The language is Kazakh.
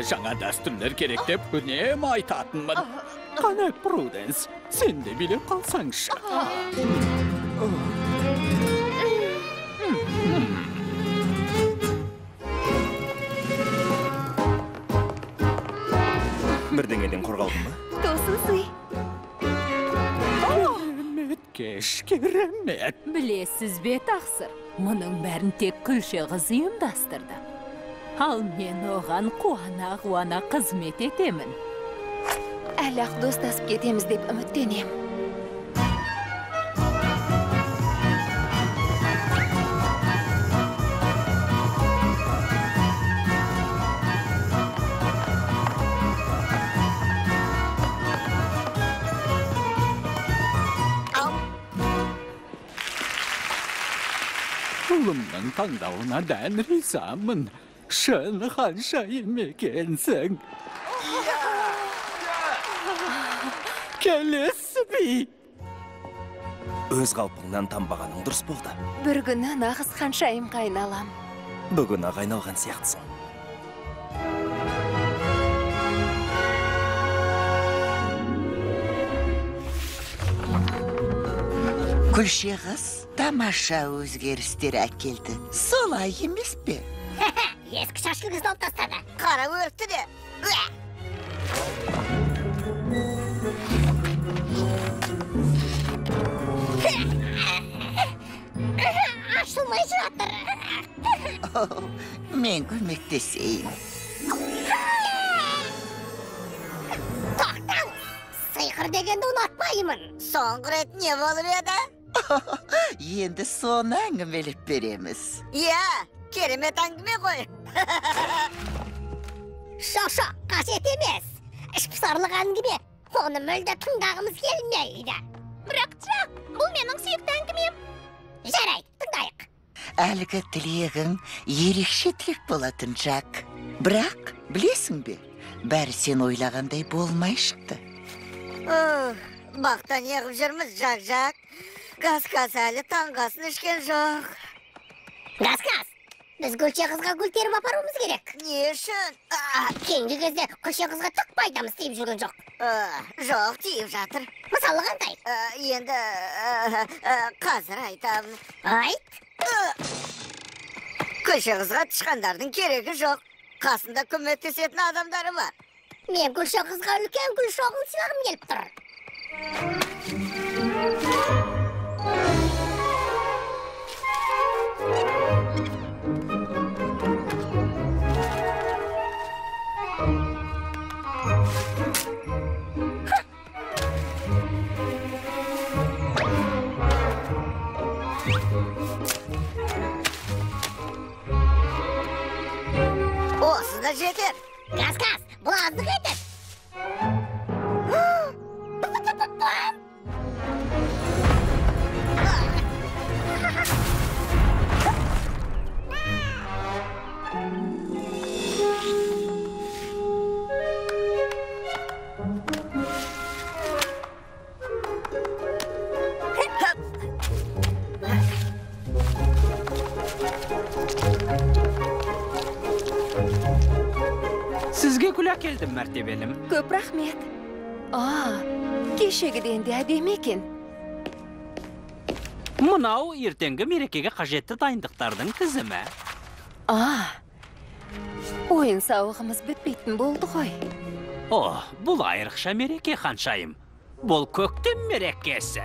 жаңа дәстүрлер керек деп үнемі айтатынмын. Қане, Пруденс, сен де біліп қалсаңшы. Бірдеңеден қорғалдың ба? Тосын сый. Керемет. Білесіз бе, тақсыр? Мұның бәрін тек Күлше қыз ұйымдастырды. Ал мен оған қуана қызмет етемін. Әлі-ақ достасып кетеміз деп үміттенем. Ұлымның таңдауына дән ризамын. Шын ханшайым екенсің. Келесі би. Өз қалпыңнан танбағаның дұрыс болды. Бір күні нағыз ханшайым қайналам. Бүгін ақ айналған сияқтысың. Күлше қыз тамаша өзгерістер әкелді. Солай емес пе? Ескі шашқы қызды алып тастады. Қара өртті де. Ашылмай жатыр. Мен көмектесейін. Тоқтаңыз. Сыйқыр дегенді ұнатпаймын. Соңғы рет не болып еді? Енді соны әңгімелеп береміз. Иә, керемет әңгіме ғой. Шоқ, қасиет емес. Ішпісарлық әңгіме. Оны мүлде тыңдағымыз келмейді. Бірақ, бұл менің сүйікті әңгімем. Жарайды, тыңдайық. Әлгі тілегің ерекше тілек болатын, Жак. Бірақ, білесің бе, бәрі сен ойлағандай болмай шықты. Бақтан еғіп жүрміз, Жак. Газ әлі таңғасын ішкен жоқ. Газ, біз Күлше қызға гүл теріп апаруымыз керек. Не үшін? Кейінгі кезде Күлше қызға түк пайдамыз тиіп жүрген жоқ. Жоқ, тиіп жатыр. Мысалы қандай? Енді қазір айтамын. Айт. Күлше қызға тышқандардың керегі жоқ. Қасында көмектесетін адамдары бар. Мен Күлше қызға үлкен гүл шоғын сыйлағым келіп тұр. Осыз да жетер. Газ, бұл аздық етеді. Сізге күл әкелдім, мәртебелім. Көп рахмет. Кешегіден де әдемі екен. Мынау ертеңгі мерекеге қажетті дайындықтардың тізімі. Ойын сауығымыз бітпейтін болды ғой. Бұл айрықша мереке, ханшайым. Бұл көктем мерекесі.